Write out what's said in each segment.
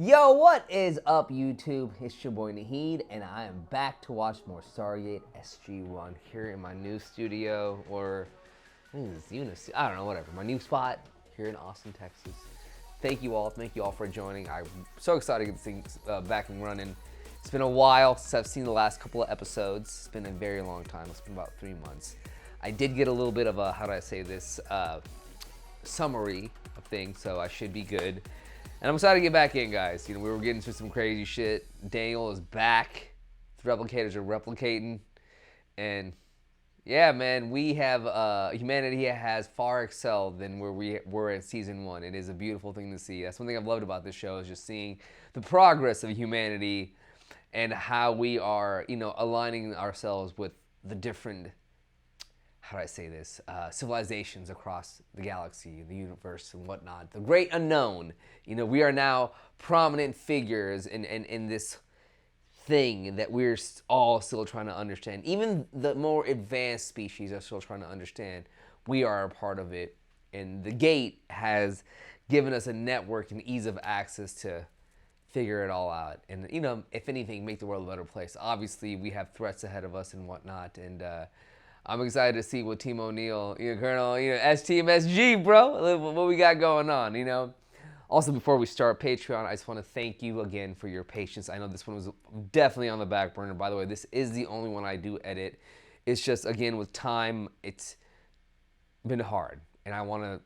Yo, what is up, YouTube? It's your boy Naheed, and I am back to watch more Stargate SG-1 here in my new studio, or I don't know, whatever. My new spot here in Austin, Texas. Thank you all for joining. I'm so excited to get this thing back and running. It's been a while since I've seen the last couple of episodes. It's been a very long time. It's been about 3 months. I did get a little bit of a, summary of things, so I should be good. And I'm excited to get back in, guys. You know, we were getting through some crazy shit. Daniel is back. The replicators are replicating. And yeah, man, we have, humanity has far excelled than where we were in season 1. It is a beautiful thing to see. That's one thing I've loved about this show, is just seeing the progress of humanity and how we are, aligning ourselves with the different, civilizations across the galaxy, the universe, and whatnot. The great unknown. We are now prominent figures in this thing that we're all still trying to understand. Even the more advanced species are still trying to understand. We are a part of it. And the gate has given us a network and ease of access to figure it all out. And, if anything, make the world a better place. Obviously, we have threats ahead of us and whatnot. And, I'm excited to see what Team O'Neill, Colonel, S-Team SG, bro, what we got going on, Also, before we start Patreon, I just want to thank you again for your patience. I know this one was definitely on the back burner. By the way, this is the only one I do edit. It's just, again, with time, it's been hard. And I want to,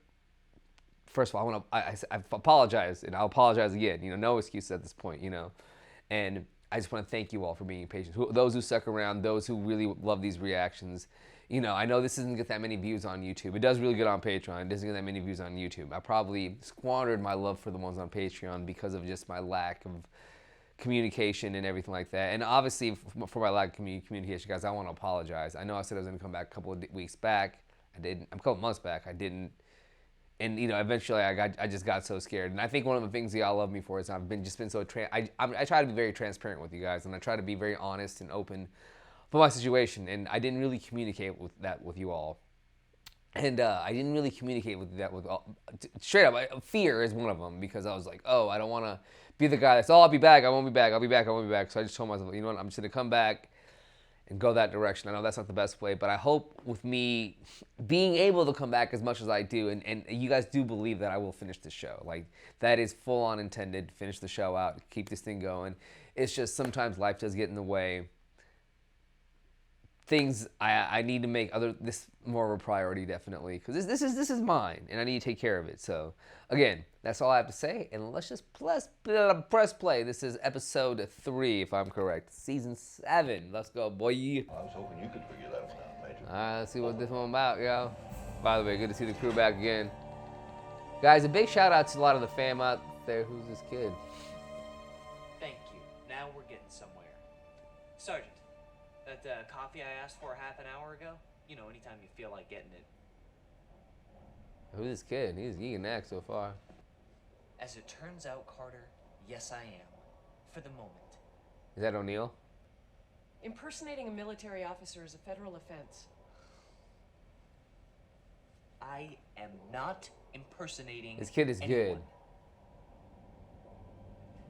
first of all, I apologize, and I'll apologize again. No excuses at this point, And I just want to thank you all for being patient. Those who stuck around, those who really love these reactions. I know this doesn't get that many views on YouTube. It does really good on Patreon. It doesn't get that many views on YouTube. I probably squandered my love for the ones on Patreon because of just my lack of communication and everything like that. And obviously, for my lack of communication, guys, I want to apologize. I know I said I was going to come back a couple of weeks back. I didn't. A couple months back, I didn't. And eventually I just got so scared. And I think one of the things y'all love me for is I've been so I try to be very transparent with you guys, and I try to be very honest and open for my situation. And I didn't really communicate with you all. And I didn't really communicate with that with all. Straight up, fear is one of them, because I was like, oh, I don't want to be the guy that's, oh, I'll be back, I won't be back, I'll be back, I won't be back. So I just told myself, you know what, I'm just gonna come back and go that direction. I know that's not the best way, but I hope with me being able to come back as much as I do, and you guys do believe that I will finish the show. Like, that is full on intended, finish the show out, keep this thing going. It's just sometimes life does get in the way. Things I need to make this more of a priority, definitely, because this is mine, and I need to take care of it. So again, that's all I have to say, and let's just press play. This is episode 3, if I'm correct, season 7. Let's go, boy. I was hoping you could figure that one out, Major. All right, let's see what this one about, yo. By the way, good to see the crew back again, guys. A big shout out to a lot of the fam out there. Who's this kid? Thank you. Now we're getting somewhere. Sergeant, that coffee I asked for half an hour ago, anytime you feel like getting it. Who's this kid? He can act so far. As it turns out, Carter, yes I am. For the moment. Is that O'Neill? Impersonating a military officer is a federal offense. I am not impersonating This kid is anyone. good.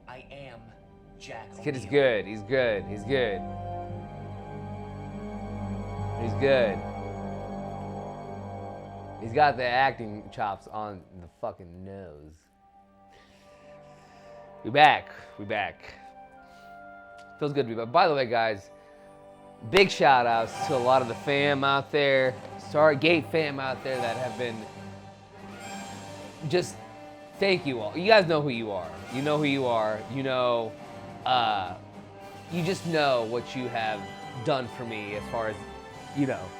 I am Jack This kid is O'Neill. good. He's good. He's good. He's good. He's got the acting chops on the fucking nose. We back. Feels good to be back. By the way, guys, big shout outs to a lot of the fam out there, Stargate fam out there that have been just, thank you all. You guys know who you are. You know who you are. You just know what you have done for me as far as,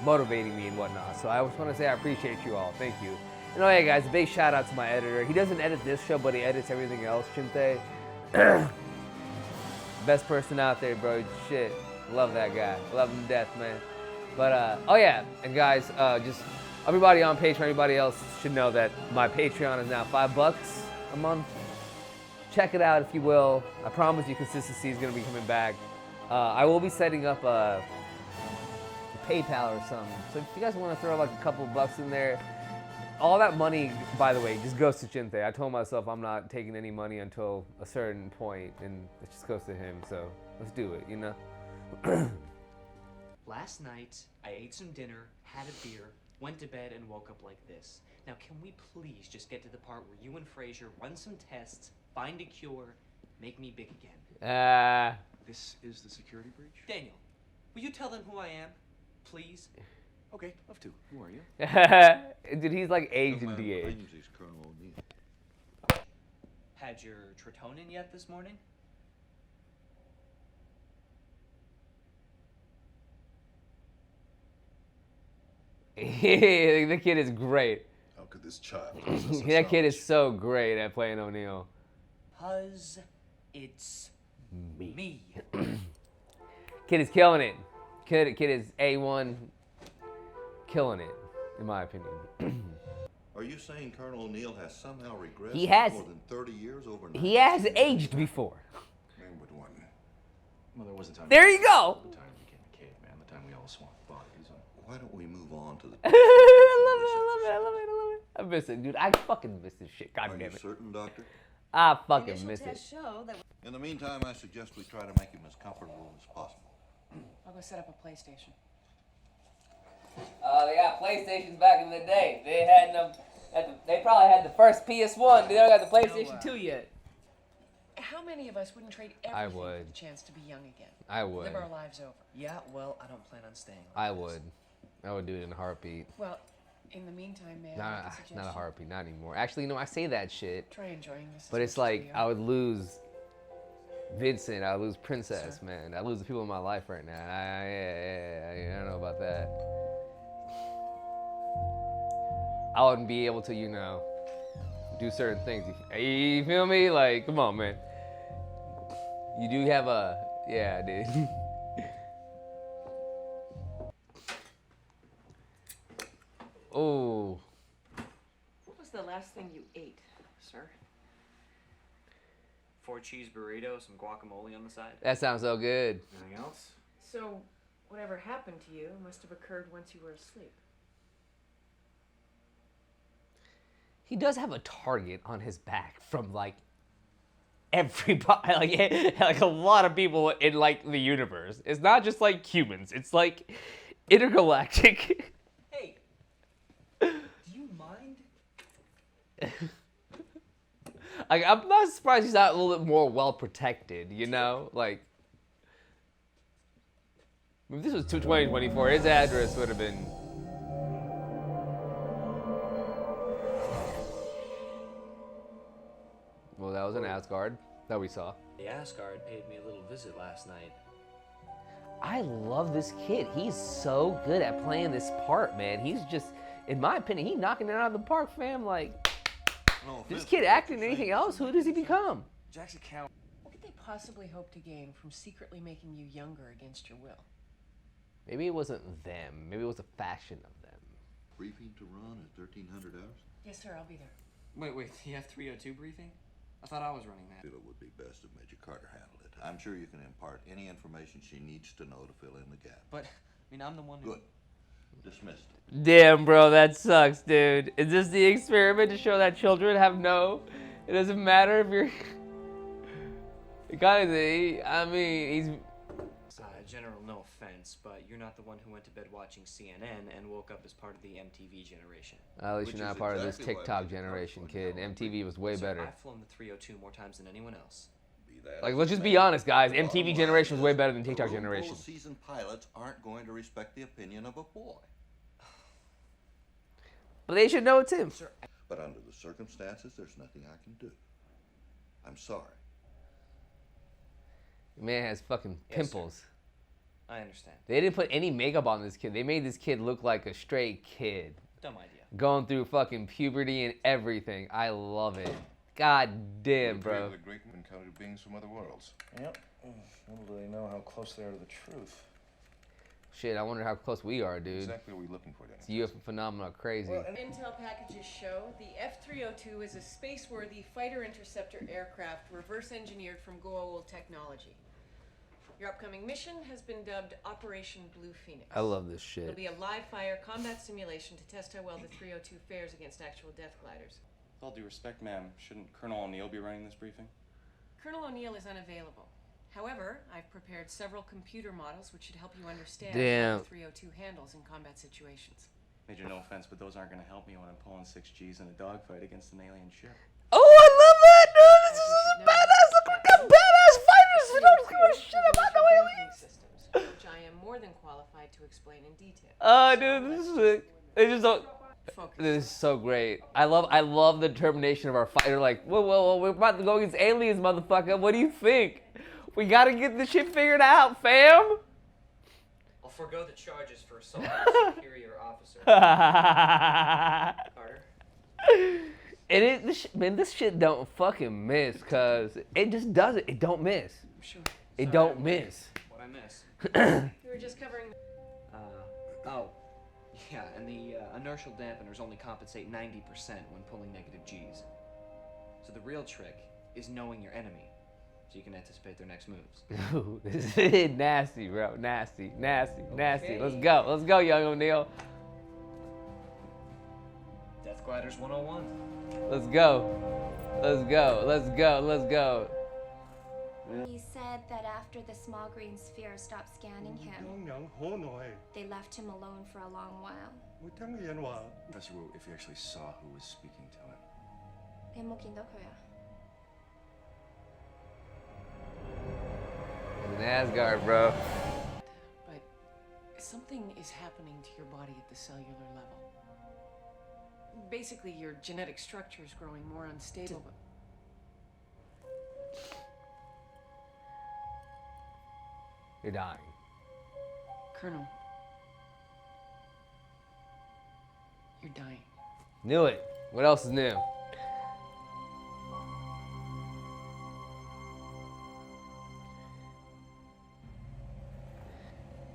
motivating me and whatnot. So I just want to say I appreciate you all. Thank you. And oh yeah, guys, a big shout out to my editor. He doesn't edit this show, but he edits everything else, Chinte. Best person out there, bro. Shit. Love that guy. Love him to death, man. But, oh yeah, and guys, just everybody on Patreon, everybody else should know that my Patreon is now $5 a month. Check it out if you will. I promise you consistency is going to be coming back. I will be setting up a PayPal or something. So if you guys want to throw like a couple bucks in there, all that money, by the way, just goes to Chinte. I told myself I'm not taking any money until a certain point, and it just goes to him. So let's do it, you know. Last night, I ate some dinner, had a beer, went to bed, and woke up like this. Now, can we please just get to the part where you and Fraser run some tests, find a cure, make me big again? This is the security breach? Daniel, will you tell them who I am, please? Okay, love to. Who are you? Dude, he's like aged Young in man DH. claims he's Colonel O'Neill. Had your trotonin yet this morning? The kid is great. How could this child? That kid is so great at playing O'Neill. 'Cause it's me. Kid is killing it. Kid is A1 killing it, in my opinion. Are you saying Colonel O'Neill has somehow regressed He has- more than 30 years overnight? He has aged before. Man, with one. Well, there wasn't time. There you go. The time he became a caveman, the time we all swapped bodies. Why don't we move on to the... I love it. I miss it, dude. I fucking miss this shit. God Are damn you it. certain, Doctor? I fucking Initial miss it. tests show that In the meantime, I suggest we try to make him as comfortable as possible. I'll go set up a PlayStation. They got PlayStations back in the day. They had them. They probably had the first PS1. They don't got the PlayStation 2 yet. How many of us wouldn't trade everything I for would. the chance to be young again? I would. Live our lives over. Yeah, well, I don't plan on staying. I would. I would do it in a heartbeat. Well, in the meantime, may I make a Nah, suggestion? not a heartbeat. Not anymore. Actually, I say that shit. Try enjoying this. But as it's much as like we I are. would lose Vincent. I would lose Princess, man. I lose the people in my life right now. I don't know about that. I wouldn't be able to, do certain things. You feel me? Like, come on, man. You do have yeah, dude. Oh. What was the last thing you ate, sir? 4 cheese burrito, some guacamole on the side. That sounds so good. Anything else? So, whatever happened to you must have occurred once you were asleep. He does have a target on his back from like everybody, like a lot of people in like the universe. It's not just like humans. It's like intergalactic. Hey, do you mind? Like, I'm not surprised he's not a little bit more well protected. Like if this was 2024, his address would have been. Well, that was an Asgard that we saw. The Asgard paid me a little visit last night. I love this kid. He's so good at playing this part, man. He's just, in my opinion, he's knocking it out of the park, fam. Like, No this offense, kid but acting you're anything saying else, who does he become? Jack's account. What could they possibly hope to gain from secretly making you younger against your will? Maybe it wasn't them. Maybe it was a faction of them. Briefing to run at 1300 hours? Yes, sir, I'll be there. Wait, the F302 briefing? I thought I was running that. It would be best if Major Carter handled it. I'm sure you can impart any information she needs to know to fill in the gap. But, I'm the one who... Good. Dismissed. Damn, bro, that sucks, dude. Is this the experiment to show that children have it doesn't matter if you're... he's... General, no offense, but you're not the one who went to bed watching CNN and woke up as part of the MTV generation. At least Which you're not is part of this exactly why TikTok Major Carter generation, went kid. down. MTV was way Sir, better. I've flown the 302 more times than anyone else. Be that Like, as let's it just may, be honest, guys. the MTV bottom generation was line way is better than the TikTok room full of generation. seasoned pilots aren't going to respect the opinion of a boy. But they should know it's him. Sir, But under the circumstances, there's nothing I can do. I'm sorry. The man has fucking Yes, pimples. I understand. They didn't put any makeup on this kid. They made this kid look like a straight kid. Dumb idea. Going through fucking puberty and everything. I love it. God damn, bro. The great encountered beings from other worlds. Yep. Little do they know how close they are to the truth. Shit, I wonder how close we are, dude. Exactly what we're looking for, It's Danny. UFO phenomena crazy. Intel packages show the F-302 is a space-worthy fighter interceptor aircraft reverse engineered from Goa'uld technology. Your upcoming mission has been dubbed Operation Blue Phoenix. I love this It'll shit. be a live-fire combat simulation to test how well the 302 fares against actual death gliders. With all due respect, ma'am, shouldn't Colonel O'Neill be running this briefing? Colonel O'Neill is unavailable. However, I've prepared several computer models which should help you understand Damn. how the 302 handles in combat situations. Major, no offense, but those aren't going to help me when I'm pulling 6 Gs in a dogfight against an alien ship. Oh, I love that, dude. This is No, badass. Look at these badass fighters. We don't give a shit about the aliens. Systems, which I am more than qualified to explain in detail. Oh, dude, this is sick. They just don't. Focus. This is so great. I love the determination of our fighter. Like, whoa, we're about to go against aliens, motherfucker. What do you think? We gotta get this shit figured out, fam. I'll forego the charges for assault on a superior officer. Carter. And this shit don't fucking miss, cause it just does it. It don't miss. Sure. It don't miss. What'd I miss? We were just covering. Oh. Yeah, and the inertial dampeners only compensate 90% when pulling negative Gs. So the real trick is knowing your enemy, so you can anticipate their next moves. Ooh, this is nasty, bro. Nasty. Let's go, young O'Neill. Death Gliders 101. Let's go. He said that after the small green sphere stopped scanning him, they left him alone for a long while. Professor Wu, if you actually saw who was speaking to him. 你有冇見到佢啊？ It's an Asgard, bro. But something is happening to your body at the cellular level. Basically, your genetic structure is growing more unstable. You're dying. Colonel, you're dying. Knew it. What else is new?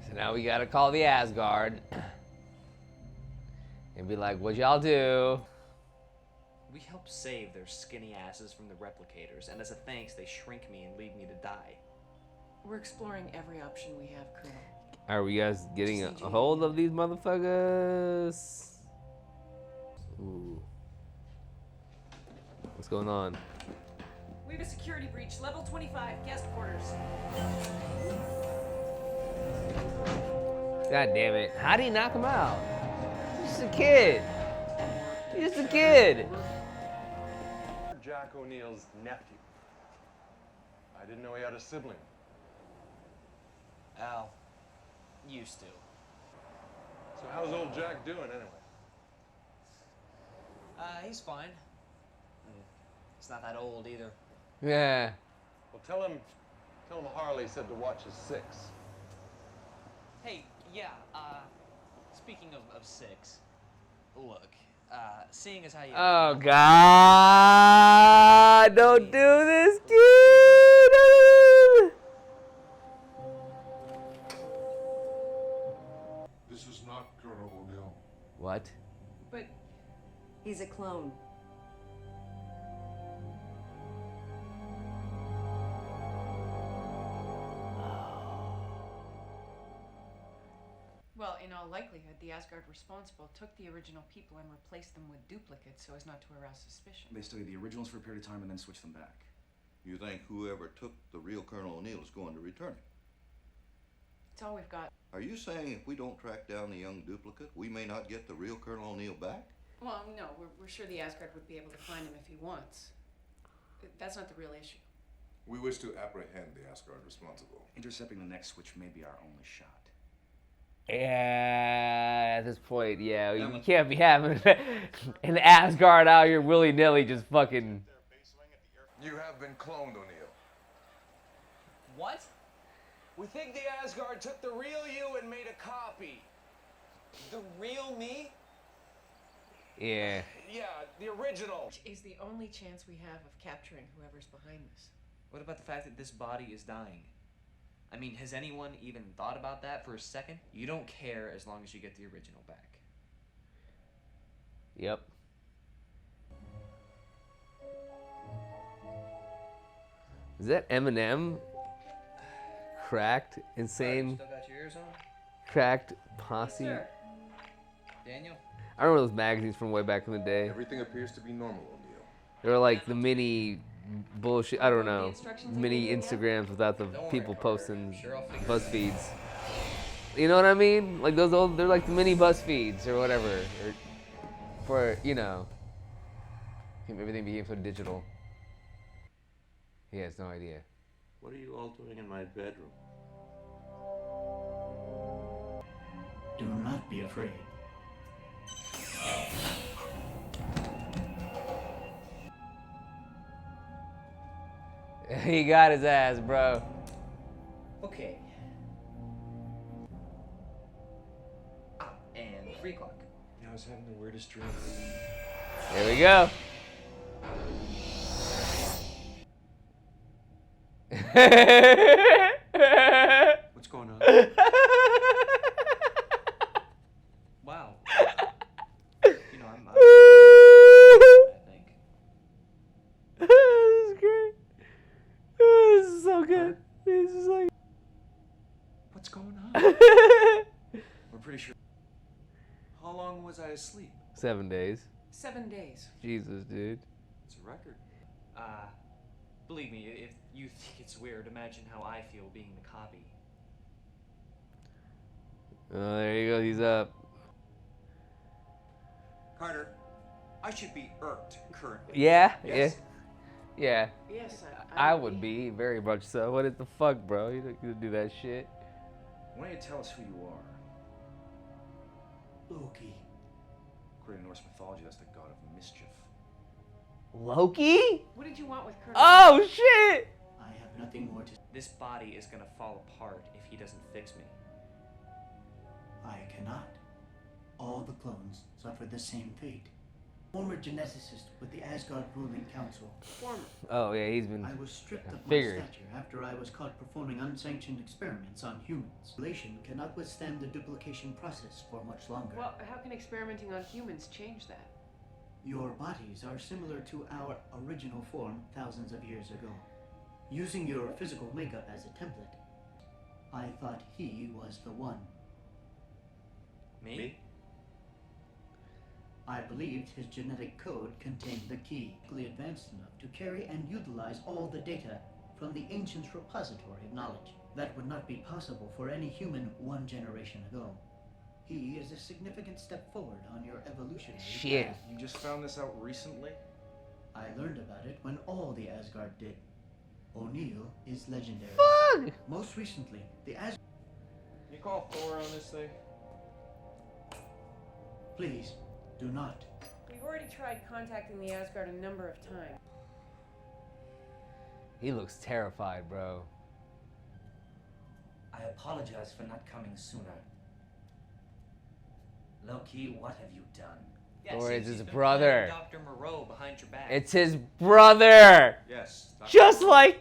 So now we gotta call the Asgard and be like, what y'all do? We help save their skinny asses from the replicators, and as a thanks, they shrink me and leave me to die. We're exploring every option we have, Colonel. Are we guys getting a hold of these motherfuckers? Ooh. What's going on? We have a security breach, level 25, guest quarters. God damn it. How did he knock him out? He's just a kid. He's just a kid. Jack O'Neill's nephew. I didn't know he had a sibling. Al. Used to. So how's old Jack doing anyway? He's fine. He's not that old either. Yeah. Well, tell him Harley said to watch his 6. Hey, yeah, speaking of 6, look, seeing as how you... Oh, God. Don't do this, kid. This is not Colonel O'Neill. What? But He's a clone. well, in all likelihood, the Asgard responsible took the original people and replaced them with duplicates so as not to arouse suspicion. They studied the originals for a period of time and then switched them back. You think whoever took the real Colonel O'Neill is going to return him? It's all we've got. Are you saying if we don't track down the young duplicate, we may not get the real Colonel O'Neill back? Well, no, we're sure the Asgard would be able to find him if he wants. That's not the real issue. We wish to apprehend the Asgard responsible. Intercepting the next switch may be our only shot. Yeah, at this point, yeah, you can't be having an Asgard out here willy-nilly just fucking... You have been cloned, O'Neill. What? We think the Asgard took the real you and made a copy. The real me? Yeah. Yeah, the original. Which is the only chance we have of capturing whoever's behind this. What about the fact that this body is dying? I mean, has anyone even thought about that for a second? You don't care as long as you get the original back. Yep. Is that Eminem? cracked, insane, Still got your ears on? cracked posse. Sir. Daniel? I remember those magazines from way back in the day. Everything appears to be normal, O'Neill. They were like the mini bullshit, I don't know, instructions I mini gave you yet? Don't Instagrams without the worry, people Carter. posting Sure, I'll figure it buzz out. feeds. You know what I mean? Like those old, they're like the mini buzz feeds or whatever. Or for, you know, everything became so digital. He has no idea. What are you all doing in my bedroom? Do not be afraid. He got his ass, bro. Okay. And 3 o'clock. I was having the weirdest dream. Here we go. What's going on? Wow. You know, I'm I think. This is great. This is so good. This is like. What's going on? We're pretty sure. How long was I asleep? 7 days. 7 days. Jesus, dude. It's a record. Believe me, if you think it's weird, imagine how I feel being the copy. Oh, there you go. He's up. Carter, I should be irked currently. Yeah, Yes. yeah. Yes, I would be very much so. What the fuck, bro? You don't do that shit. Why don't you tell us who you are? Loki. According to Norse mythology, that's the god of mischief. Loki? What did you want with Colonel? Oh shit! I have nothing more to. This body is gonna fall apart if he doesn't fix me. I cannot. All the clones suffered the same fate. Former geneticist with the Asgard ruling council. Former. Oh yeah, he's been. I was stripped of my Figured. stature after I was caught performing unsanctioned experiments on humans. Relation cannot withstand the duplication process for much longer. Well, how can experimenting on humans change that? Your bodies are similar to our original form thousands of years ago. Using your physical makeup as a template, I thought he was the one. Me? I believed his genetic code contained the key, advanced enough to carry and utilize all the data from the ancients' repository of knowledge. That would not be possible for any human 1 generation ago. He is a significant step forward on your evolutionary Shit. path. You just found this out recently? I learned about it when all the Asgard did. O'Neill is legendary. Fuck! Most recently, the Asgard. You call Thor on this thing? Please, do not. We've already tried contacting the Asgard a number of times. He looks terrified, bro. I apologize for not coming sooner. Loki, what have you done? Or it's he's his been brother. playing Dr. Moreau behind your back. It's his brother. Yes. Just like,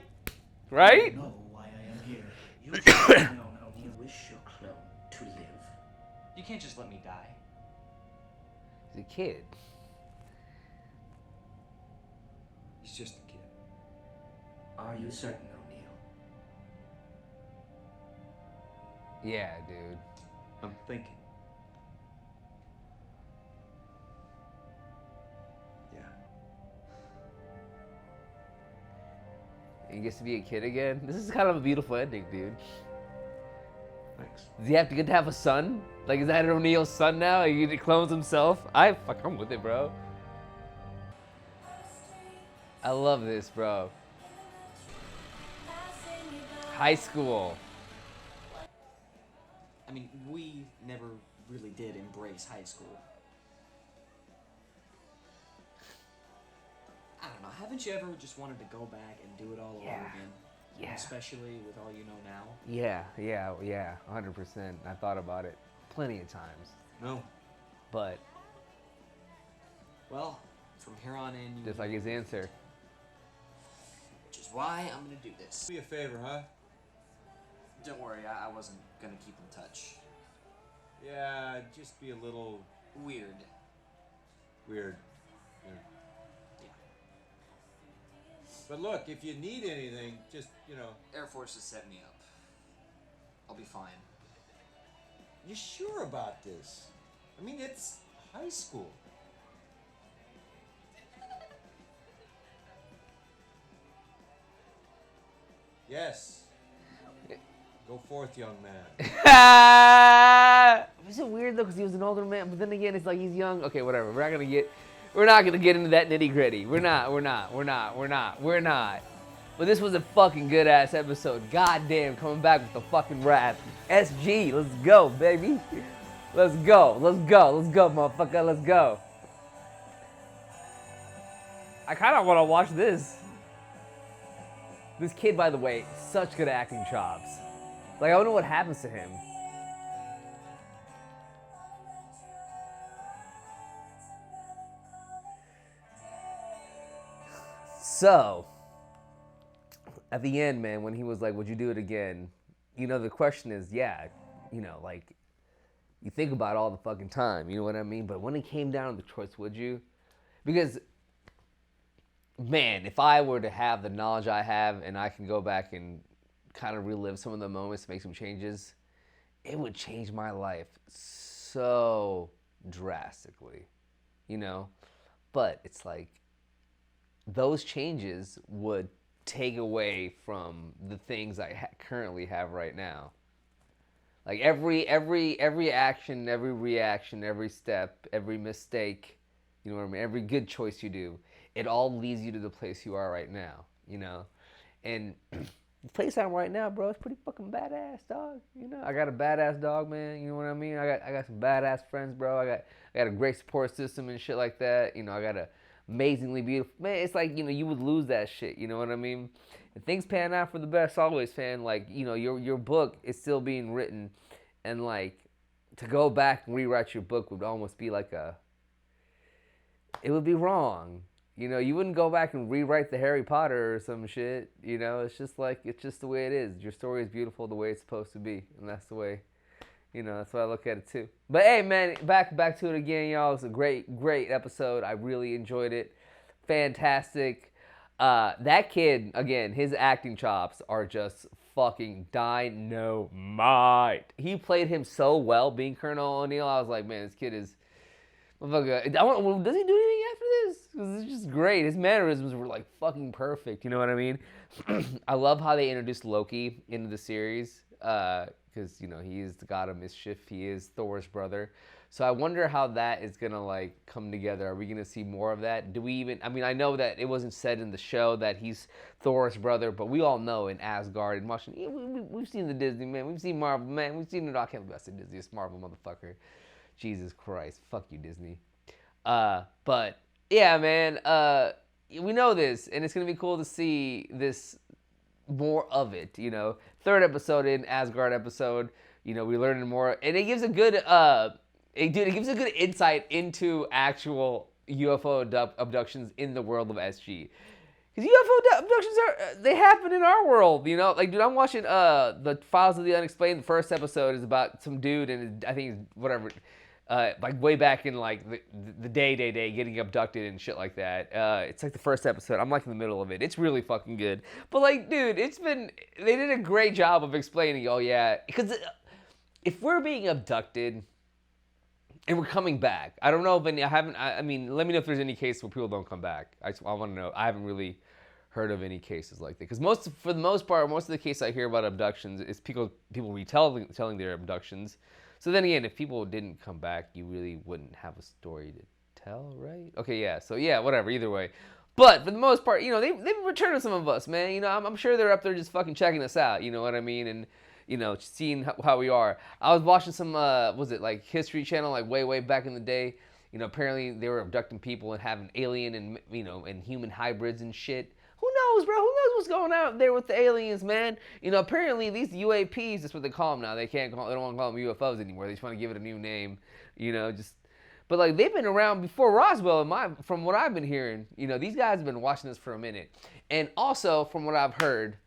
right? You know why I am here. You should have known you wish your clone to live. You can't just let me die. He's a kid. He's just a kid. Are you certain, O'Neill? Yeah, dude. I'm thinking. Yeah. He gets to be a kid again. This is kind of a beautiful ending, dude. Thanks. Does he have to get to have a son? Like, is that O'Neill's son now? He clones himself? I'm with it, bro. I love this, bro. High school. I mean, we never really did embrace high school. I don't know, haven't you ever just wanted to go back and do it all over again? Yeah. Especially with all you know now? Yeah, 100%. I thought about it plenty of times. No. But, Well, from here on in, you just like his answer. which is why I'm gonna do this. Do me a favor, huh? Don't worry, I wasn't gonna keep in touch. Yeah, just be a little Weird. weird. Yeah. But look, if you need anything, just, Air Force has set me up. I'll be fine. You sure about this? I mean, it's high school. Yes. Go forth, young man. Is it weird though? Because he was an older man, but then again, it's like he's young. Okay, whatever. We're not gonna get into that nitty gritty. We're not. But this was a fucking good ass episode. Goddamn, coming back with the fucking wrath. SG, let's go, baby. Let's go, motherfucker. Let's go. I kind of want to watch this. This kid, by the way, such good acting chops. Like, I wonder what happens to him. So, at the end, man, when he was like, would you do it again? You know, the question is, yeah, you know, like, you think about it all the fucking time, you know what I mean? But when it came down to the choice, would you? Because, man, if I were to have the knowledge I have and I can go back and kind of relive some of the moments, make some changes, it would change my life so drastically, you know? But it's like, those changes would take away from the things I currently have right now. Like every action, every reaction, every step, every mistake, you know what I mean? Every good choice you do, it all leads you to the place you are right now, you know? And the place I'm right now, bro, it's pretty fucking badass, dog. You know, I got a badass dog, man. You know what I mean? I got some badass friends, bro. I got a great support system and shit like that. You know, I got a amazingly beautiful, man. It's like, you know, you would lose that shit. You know what I mean? And things pan out for the best always, fan. Like, you know, your book is still being written, and like to go back and rewrite your book would almost be like it would be wrong. You know, you wouldn't go back and rewrite the Harry Potter or some shit. You know, it's just the way it is. Your story is beautiful the way it's supposed to be, and that's the way, you know, that's why I look at it too. But hey, man, back to it again, y'all. It's a great episode. I really enjoyed it. Fantastic. That kid, again, his acting chops are just fucking dynamite. He played him so well, being Colonel O'Neill. I was like, man, this kid is. Does he do anything after this? Because it's just great. His mannerisms were like fucking perfect. You know what I mean? I love how they introduced Loki into the series. Because, you know, he is the god of mischief. He is Thor's brother. So I wonder how that is going to, like, come together. Are we going to see more of that? Do we even... I mean, I know that it wasn't said in the show that he's Thor's brother, but we all know in Asgard and watching... We've seen the Disney, man. We've seen Marvel, man. We've seen it all. I can't believe I said Disney. It's Marvel, motherfucker. Jesus Christ. Fuck you, Disney. But, yeah, man. We know this, and it's going to be cool to see this... more of it, you know. Third episode in Asgard episode, you know, we're learning more, and it gives a good it gives a good insight into actual UFO abductions in the world of SG. Because UFO abductions they happen in our world, you know. Like, dude, I'm watching the Files of the Unexplained. The first episode is about some dude, and I think whatever. Like way back in like the day getting abducted and shit like that. It's like the first episode. I'm like in the middle of it. It's really fucking good. But like, dude, they did a great job of explaining. Oh yeah, because if we're being abducted and we're coming back, I don't know if any. I mean, let me know if there's any cases where people don't come back. I want to know. I haven't really heard of any cases like that, because for the most part, most of the cases I hear about abductions is people telling their abductions. So then again, if people didn't come back, you really wouldn't have a story to tell, right? Okay, yeah. So yeah, whatever. Either way, but for the most part, you know, they've returned some of us, man. You know, I'm sure they're up there just fucking checking us out. You know what I mean? And you know, seeing how we are. I was watching some was it like History Channel, like way back in the day. You know, apparently they were abducting people and having alien and, you know, and human hybrids and shit. Who knows, bro? Who knows what's going on out there with the aliens, man? You know, apparently these UAPs, that's what they call them now. They don't want to call them UFOs anymore. They just want to give it a new name, you know, but like they've been around before Roswell, from what I've been hearing. You know, these guys have been watching this for a minute. And also, from what I've heard,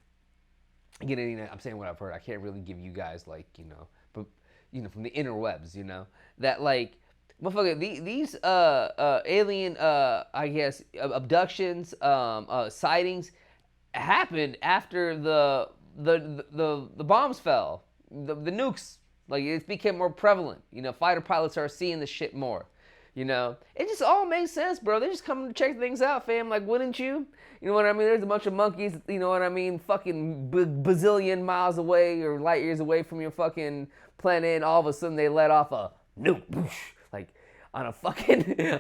again, you know, I'm saying what I've heard. I can't really give you guys, like, you know, but, you know, from the interwebs, you know, that, like, motherfucker, these alien, I guess, abductions, sightings happened after the bombs fell. the nukes. Like, it's became more prevalent. You know, fighter pilots are seeing this shit more. You know, it just all makes sense, bro. They just come to check things out, fam. Like, wouldn't you? You know what I mean? There's a bunch of monkeys, you know what I mean, fucking bazillion miles away or light years away from your fucking planet, and all of a sudden they let off a nuke, like, on a fucking,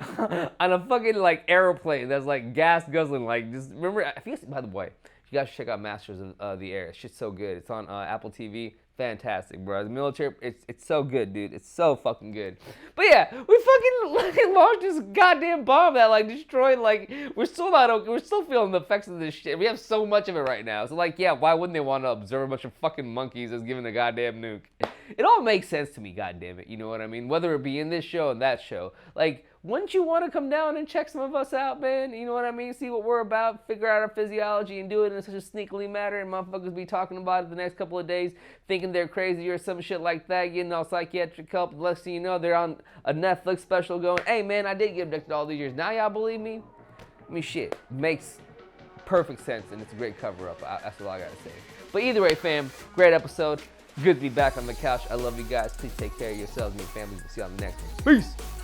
like, airplane that's, like, gas guzzling. Like, just remember, I think, by the way, you guys should check out Masters of the Air. It's shit's so good. It's on Apple TV. Fantastic, bro. The military, it's so good, dude. It's so fucking good. But yeah, we fucking launched this goddamn bomb that like destroyed, like, we're still not okay. We're still feeling the effects of this shit. We have so much of it right now. So like, yeah, why wouldn't they want to observe a bunch of fucking monkeys as given a goddamn nuke? It all makes sense to me, goddammit. You know what I mean? Whether it be in this show and that show. Like, wouldn't you want to come down and check some of us out, man? You know what I mean? See what we're about, figure out our physiology, and do it in such a sneakily manner, and motherfuckers be talking about it the next couple of days, thinking they're crazy or some shit like that, getting all psychiatric help. Next thing you know, they're on a Netflix special going, hey, man, I did get abducted all these years. Now y'all believe me? I mean, shit. Makes perfect sense, and it's a great cover-up. That's all I gotta say. But either way, fam, great episode. Good to be back on the couch. I love you guys. Please take care of yourselves and your families. We'll see you on the next one. Peace!